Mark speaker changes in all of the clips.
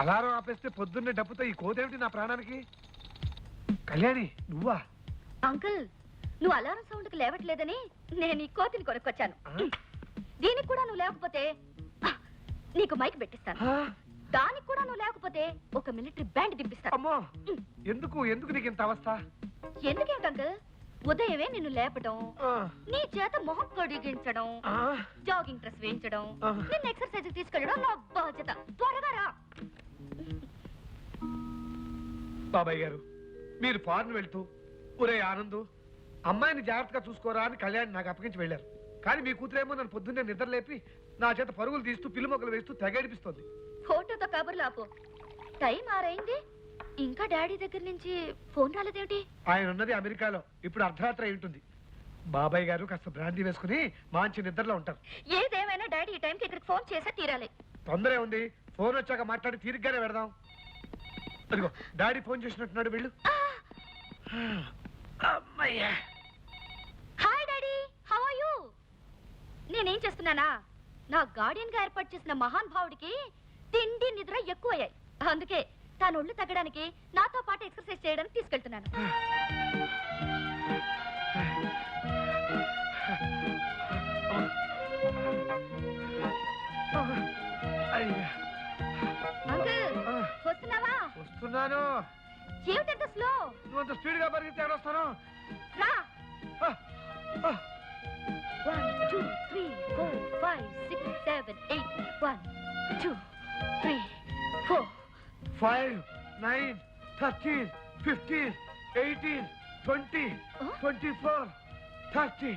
Speaker 1: Alarm ఆపేస్తే పొద్దున్నే డబ్బుతో ఈ కోదేమిటి నా ప్రాణానికి? కళ్యాణి నువ్వా?
Speaker 2: అంకుల్, నువ్వు అలారం సౌండ్ కి లేవట్లేదని నేను ఈ కోతిని కొనుక్కొచ్చాను. దీనికి కూడా నువ్వు లేకపోతే నీకు మైక్ పెట్టిస్తాను. దానికి కూడా నువ్వు లేకపోతే ఒక మిలిటరీ బ్యాండ్ దింపిస్తాను.
Speaker 1: అమ్మో, ఎందుకు ఎందుకు నీకు ఇంత అవస్థ?
Speaker 2: ఎందుకేంటి అంకుల్, ఉదయమే నిన్ను లేపడం, నీ చేత మొహం కడిగించడం, జాగింగ్ డ్రెస్ వేయించడం, నిన్ను ఎక్సర్సైజ్ తీసుకెళ్ళడం నా బాధ్యత. త్వరగా రా.
Speaker 1: బాబాయ్ గారు, మీరు ఫారెన్ వెళ్తూ ఒరే ఆనందు అమ్మాయిని జాగ్రత్తగా చూసుకోరా అని కళ్యాణ్ నాకు అప్పగించి వెళ్ళారు. కానీ మీ కూతురేమో నన్ను పొద్దున్నే నిద్ర లేపి నా చేత పరుగులు తీస్తూ పిల్లి మొక్కలు వేస్తూ తెగడిపిస్తోంది.
Speaker 2: ఫోటోతో కబుర్లు ఆపు. టైం ఆరైంది, ఇంకా డాడీ దగ్గర నుంచి ఫోన్ రాలేదేమిటి?
Speaker 1: ఆయన ఉన్నది అమెరికాలో, ఇప్పుడు అర్ధరాత్రి అయి ఉంటుంది. బాబాయ్ గారు కాస్త బ్రాందీ వేసుకుని మంచి నిద్రలో ఉంటారు.
Speaker 2: ఏదేమైనా డాడీ ఈ టైంకి ఇక్కడికి ఫోన్ చేసే తీరాలి.
Speaker 1: తొందరే ఉంది, ఫోన్ వచ్చాక మాట్లాడి తీరిగ్గానే పెడదాం. అదిగో డాడీ ఫోన్ చేసినట్టున్నాడు, వెళ్ళు.
Speaker 2: Hi daddy, how are you? నేనేం చేస్తున్నానా, నా గార్డియన్ గా ఏర్పాటు చేసిన మహాన్ భావుడికి తిండి నిద్ర ఎక్కువయ్యాయి. అందుకే తాను ఒళ్ళు తగ్గడానికి నాతో పాటు ఎక్సర్సైజ్ చేయడానికి తీసుకెళ్తున్నాను. అంకుల్, వస్తున్నావా?
Speaker 1: వస్తున్నాను.
Speaker 2: ఏమిటంత స్లో?
Speaker 1: నువ్వు అంత స్పీడ్ గా పరిగెత్తి వస్తాను.
Speaker 2: రా. 1 2 3 4 5 6 7 8 1 2 3 4
Speaker 1: 5 9 13 15 18 20 24 30.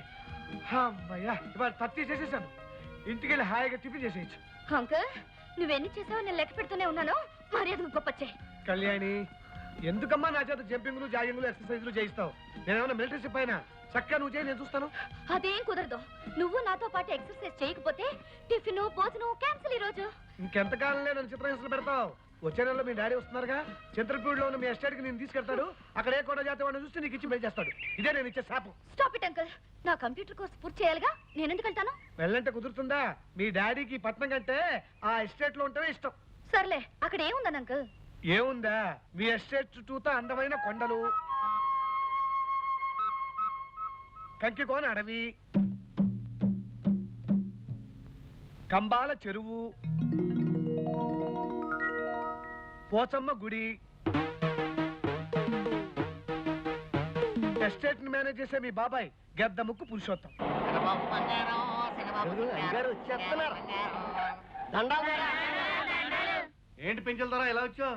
Speaker 1: అమ్మయ్యా, ఇవాళ 30 చేసేసాను. ఇంటికి వెళ్ళి హాయిగా టిఫిన్ చేసేయచ్చు.
Speaker 2: అంకుల్, నువ్వెన్ని చేసావో నేను లెక్క పెడుతూనే ఉన్నాను. మర్యాద గొప్పచ్చే.
Speaker 1: కళ్యాణి, ఎందుకమ్మా నా చేత జంపింగ్లు జాగింగ్లు ఎక్సర్సైజ్లు చేయిస్తావు? నేనేమన్నా మిలిటరీ షిప్ అయినా? చక్కగా నువ్వు చేయి, నేను చూస్తాను.
Speaker 2: అదేం కుదరదు. నువ్వు నాతో పాటు ఎక్సర్సైజ్ చేయకపోతే టిఫిన్ భోజనం క్యాన్సిల్ ఈ రోజు.
Speaker 1: ఇంకెంతకాలంలో నన్ను చిత్రహింసలు పెడతావు? వచ్చే నెలలో మీ డాడీ వస్తున్నారుగా, చిత్రపూడిలో ఉన్న మీ ఎస్టేట్ కి నేను తీసుకెళ్తాడు. అక్కడే కూడా జాతి వాడిని చూస్తే నీకు ఇచ్చి పెళ్లి చేస్తాడు. ఇదే నేను ఇచ్చే శాపం.
Speaker 2: స్టాప్ ఇట్ అంకుల్, నా కంప్యూటర్ కోర్స్ పూర్తి చేయాలిగా, నేను ఎందుకు వెళ్తాను?
Speaker 1: వెళ్ళంటే కుదురుతుందా? మీ డాడీకి పట్నం కంటే ఆ ఎస్టేట్ లో ఉంటేనే ఇష్టం.
Speaker 2: సర్లే, అక్కడ ఏముందని అంకుల్?
Speaker 1: ఏముందా, మీ ఎస్టేట్ చుట్టూతో అందమైన కొండలు, కంకికోన అడవి, కంబాల చెరువు, పోచమ్మ గుడి. ఎస్టేట్ ని మేనేజ్ చేసే మీ బాబాయ్ గద్ద ముక్కు పురుషోత్తం.
Speaker 3: ఏంటి పెంచుల ద్వారా ఎలా వచ్చావు?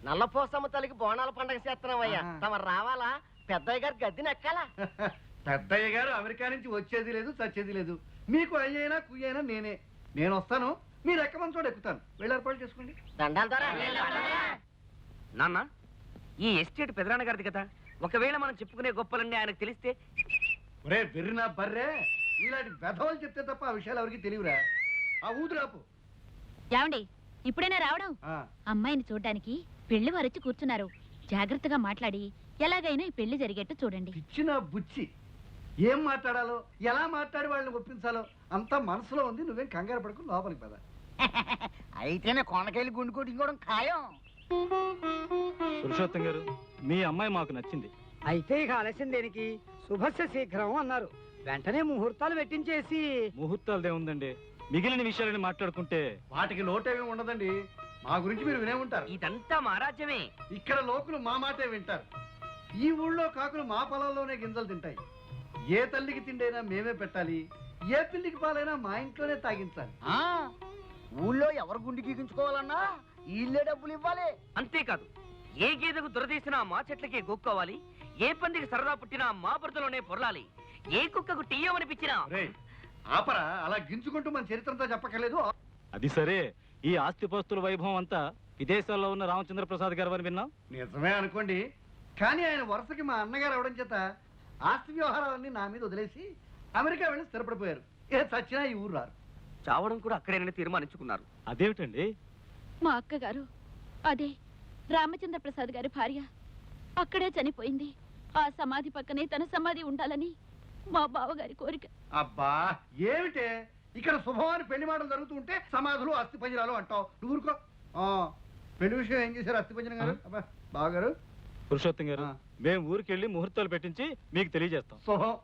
Speaker 4: నల్లపోసమ్మ తల్లికి బోనాల పండగ చేస్తున్నావయ్యా, తమరు రావాలా? పెద్దయ్య గారు గద్దెని ఎక్కాలా?
Speaker 3: పెద్దయ్య గారు అమెరికా నుంచి వచ్చేది లేదు, చచ్చేది లేదు. మీకు అయ్యైనా కుయ్యైనా నేనే. నేను వస్తాను, మీరు ఎక్కమని చోట ఎక్కుతాను. వెళ్ళి ఏర్పాటు చేసుకోండి.
Speaker 4: దండాల ద్వారా
Speaker 5: నాన్న, ఈ ఎస్టేట్ పెదరాన్న గారిది కదా, ఒకవేళ మనం చెప్పుకునే గొప్పలన్నీ ఆయనకు తెలిస్తే?
Speaker 3: ఒరే వెర్రినా బర్రే, ఇలాంటి వెధవలు చెప్తే తప్ప ఆ విషయాలు ఎవరికి తెలియరా? ఆ ఊదురాపు.
Speaker 6: ఏమండి, ఇప్పుడైనా రావడం? అమ్మాయిని చూడ్డానికి పెళ్లి వారు వచ్చి కూర్చున్నారు. జాగ్రత్తగా మాట్లాడి ఎలాగైనా ఈ పెళ్లి జరిగేట్టు చూడండి.
Speaker 3: ఇచ్చిన బుచ్చి, ఏం మాట్లాడాలో ఎలా మాట్లాడి వాళ్ళని ఒప్పించాలో అంతా మనసులో ఉంది. నువ్వేం కంగారు పడుకు, లోపలికి పద.
Speaker 4: అయితేనే కొండకెళ్ళి గుండు కొట్టుకోవడం ఖాయం.
Speaker 7: పురుషోత్తం గారు, మీ అమ్మాయి మాకు నచ్చింది.
Speaker 8: అయితే ఇక ఆలస్యం దేనికి? శుభస్య శీఘ్రం అన్నారు. వెంటనే ముహూర్తాలు పెట్టించేసి.
Speaker 7: ముహూర్తాలు ఏముందండి, మిగిలిన విషయాలని మాట్లాడుకుంటే.
Speaker 3: వాటికి లోటేమీ ఉండదండి. మా గురించి మీరు వినే ఉంటారు.
Speaker 5: ఇదంతా మా రాజ్యమే.
Speaker 3: ఇక్కడ లోకులు మా మాటే వింటారు. ఈ ఊళ్ళో కాకులు మా పొలాల్లోనే గింజలు తింటాయి. ఏ తల్లికి తిండైనా మేమే పెట్టాలి, ఏ పిల్లికి పాలైనా మా ఇంట్లోనే తాగించాలి.
Speaker 4: ఊళ్ళో ఎవరు గుండు గీగించుకోవాలన్నా వీళ్ళే డబ్బులు ఇవ్వాలి.
Speaker 5: అంతేకాదు, ఏ గేదెకు దురదీసినా మా చెట్లకే గోక్కోవాలి, ఏ పందికి సరదా పుట్టినా మా బురదలోనే పొరలాలి, ఏ కుక్కకు టీయమనిపించినా.
Speaker 3: ఆపరా, అలా గించుకుంటూ మన చరిత్రంతా చెప్పక్కర్లేదు.
Speaker 7: అది సరే, ఈ ఆస్తిపాస్తుల వైభవం అంతా విదేశాల్లో ఉన్న రామచంద్ర ప్రసాద్ గారు అని విన్నాం.
Speaker 3: నిజమే అనుకోండి, కానీ ఆయన వరుసకి మా అన్నగారు అవడం చేత ఆస్తి వ్యవహారాలన్నీ నా మీద వదిలేసి అమెరికా వెళ్ళి స్థిరపడిపోయారు. ఏ చచ్చినా ఈ ఊరు రారు.
Speaker 5: చావడం కూడా అక్కడేనని తీర్మానించుకున్నారు.
Speaker 7: అదేమిటండి?
Speaker 6: మా అక్కగారు, అదే రామచంద్ర ప్రసాద్ గారి భార్య, అక్కడే చనిపోయింది. ఆ సమాధి పక్కనే తన సమాధి ఉండాలని మా బావగారి కోరిక.
Speaker 3: అబ్బా ఏమిటే, ఇక్కడ శుభవాని పెళ్లి మాటలు జరుగుతూ ఉంటే సమాధులు అస్థి పంజరాలు అంటావు. నువ్వు ఊరుకో. పెళ్లి విషయం ఏం చేశారు అస్థిపంజన గారు? అబ్బా బావగారు
Speaker 7: పురుషోత్తం గారు
Speaker 3: ఆ.
Speaker 7: మేము ఊరికెళ్ళి ముహూర్తాలు పెట్టించి మీకు తెలియజేస్తాం.
Speaker 3: శుభం.